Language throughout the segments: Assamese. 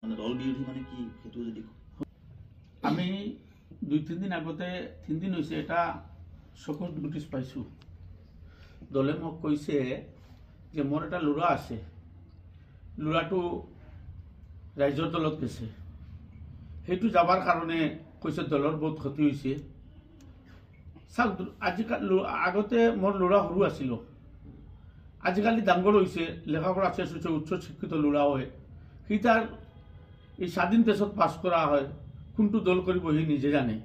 মানে দল বিৰোধী মানে কি সেইটো যদি আমি 2-3 দিন আগতে 3 দিন হৈছে এটা চকুত নোটিছ পাইছোঁ। দলে মোক কৈছে যে মোৰ এটা ল'ৰা আছে, ল'ৰাটো ৰাইজৰ দলত গৈছে, সেইটো যাবৰ কাৰণে কৈছে দলৰ বহুত ক্ষতি হৈছে। চাওক, আজিকালি আগতে মোৰ ল'ৰা সৰু আছিল, আজিকালি ডাঙৰ হৈছে, লেখা পঢ়া চেছ হৈছে, উচ্চ শিক্ষিত ল'ৰা হয়। সি তাৰ এই স্বাধীন টেষ্টত পাছ কৰা হয়, কোনটো দল কৰিব সি নিজে জানে।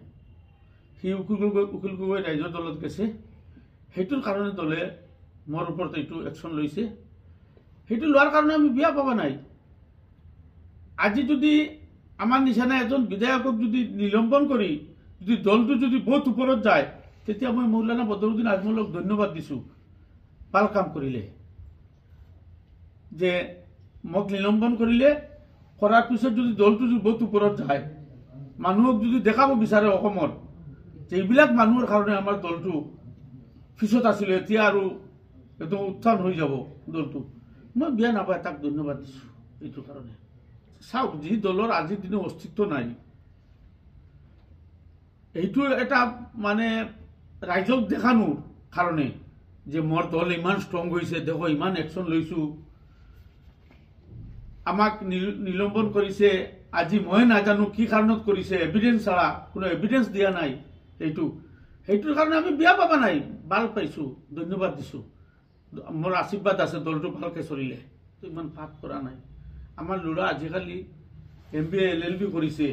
সি উকিল গগৈ ৰাইজৰ দলত গৈছে, সেইটোৰ কাৰণে দলে মোৰ ওপৰত এইটো একশ্যন লৈছে। সেইটো লোৱাৰ কাৰণে আমি বেয়া পাব নাই। আজি যদি আমাৰ নিচিনা এজন বিধায়কক যদি নিলম্বন কৰি যদি দলটো যদি বহুত ওপৰত যায়, তেতিয়া মই মৌলানা বদৰুদ্দিন আজমলক ধন্যবাদ দিছোঁ, ভাল কাম কৰিলে। যে মোক নিলম্বন কৰিলে, কৰাৰ পিছত যদি দলটো যদি বহুত ওপৰত যায়, মানুহক যদি দেখাব বিচাৰে অসমত যে এইবিলাক মানুহৰ কাৰণে আমাৰ দলটো পিছত আছিলে, এতিয়া আৰু একদম উত্থান হৈ যাব দলটো, মই বেয়া নাপায় তাক ধন্যবাদ দিছোঁ এইটো কাৰণে। চাওক, যি দলৰ আজিৰ দিনে অস্তিত্ব নাই, এইটো এটা মানে ৰাইজক দেখানোৰ কাৰণে যে মোৰ দল ইমান ষ্ট্ৰং হৈছে, দেখো ইমান একশ্যন লৈছোঁ, আমাক নিলম্বন কৰিছে। আজি মই নাজানো কি কাৰণত কৰিছে, এভিডেন্স ছাড়া, কোনো এভিডেন্স দিয়া নাই। সেইটোৰ কাৰণে আমি বেয়া পাবা নাই, ভাল পাইছোঁ, ধন্যবাদ দিছোঁ। মোৰ আশীৰ্বাদ আছে দলটো ভালকৈ চলিলে, ইমান পাপ কৰা নাই। আমাৰ ল'ৰা আজিকালি MBA LLB কৰিছে,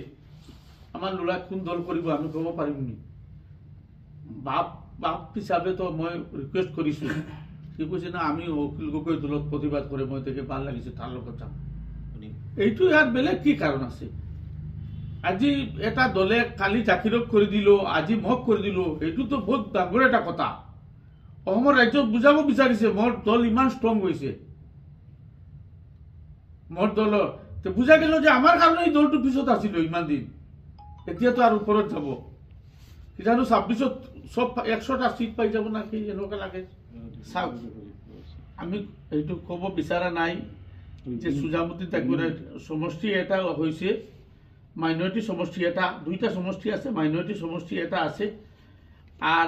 আমাৰ ল'ৰা কোন দল কৰিব আমি ক'ব পাৰিম নি? বাপ হিচাপেতো মই ৰিকুৱেষ্ট কৰিছোঁ, সি কৈছে না আমি অখিল গগৈ দলত প্ৰতিবাদ কৰে, মই দেখি ভাল লাগিছে, তাৰ লগত যাম। এইটো ইয়াত বেলেগ কি কাৰণ আছে? আজি এটা দলে কালি জাকিৰক কৰি দিলো, আজি মোক কৰি দিলো, এইটোতো বহুত ডাঙৰ এটা কথা। অসমৰ ৰাজ্যক বুজাব বিচাৰিছে মোৰ দল ইমান ষ্ট্ৰং হৈছে, মোৰ দলৰ বুজা গেল যে আমাৰ কাৰণে এই দলটো পিছত আছিল ইমান দিন, এতিয়াতো আৰু ওপৰত যাব। জানো 26ত সব 100টা সিট পাই যাব নাকি, এনেকুৱা লাগে। চাওক, আমি এইটো ক'ব বিচৰা নাই যে সুজামুদ্দিন তাকবীৰৰ সমষ্টি এটা হৈছে, মাইনৰিটি সমষ্টি এটা, 2টা সমষ্টি আছে, মাইনৰিটি সমষ্টি এটা আছে। আর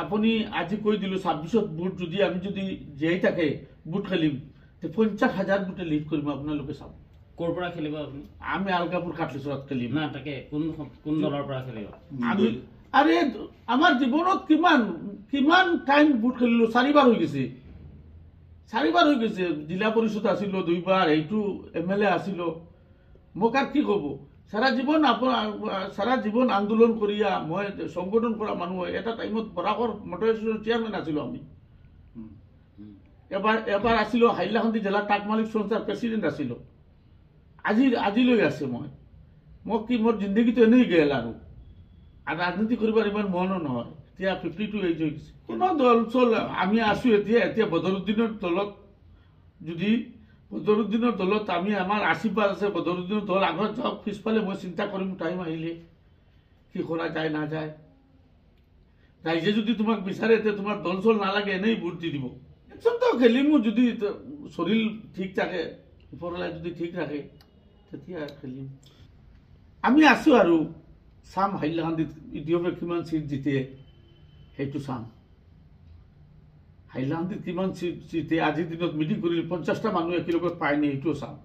আপনি আজি কৈ দিলো 26ত ভোট যদি আমি যদি যেই থাকে ভোট খেলিম, 50,000 ভোটে লিড কৰিম, আপোনালোকে চাব। ক'ৰ পৰা খেলিব আপুনি? আমি আলকাপুৰ কাটলিচৰত খেলিম। না তাকে কোন দলৰ পৰা খেলিব? আমি আৰে আমাৰ জীবনত কিমান টাইম ভোট খেলিলো, 4বাৰ হৈ গেছে, 4বাৰ হৈ গেছে। জিলা পৰিষদ আসিল 2বাৰ, এইটো MLA আসিল। মোক আৰ কি কব, সাৰা জীবন আন্দোলন কৰিয়া মই সংগঠন কৰা মানুষ, এটা টাইমত বৰাকৰ মোটর এসোসিয়েশন চেয়ারম্যান আসিল আমি। এবার আসিল হাইলাকান্দি জেলা ট্রাক মালিক সংস্থার প্রেসিডেন্ট আসিল, আজিলৈ আছে। মোক কি মোর জিন্দগিটো এনেই গেল আৰু রাজনীতি করবার ইমান মনো নহয়। এতিয়া 52 এজ হৈ গেছে, কোনো দল চল আমি আছো। এতিয়া বদৰুদ্দিনৰ দলত, যদি বদৰুদ্দিনৰ দলত আমি আমাৰ আশীৰ্বাদ আছে, বদৰুদ্দিনৰ দল আগত যাওক, পিছফালে মই চিন্তা কৰিম টাইম আহিলে কি কৰা যায় না যায়। ৰাইজে যদি তোমাক বিচাৰে তোমার দল চল নালাগে, এনেই ভোট দি দিব। একচনটো খেলিমো, যদি শরীর ঠিক থাকে, উপরলাই যদি ঠিক রাখে, তেতিয়া খেলিম। আমি আছো আৰু চাম হাইলাকান্দিত ইতিমধ্যে কিমান সিট জিতে, সেইটো চাম। হাইলাকান্দিত কিমান সিট জিতে, আজিৰ দিনত মিটিং কৰিলে 50টা মানুহ একেলগে পায়নি, সেইটোও চাম।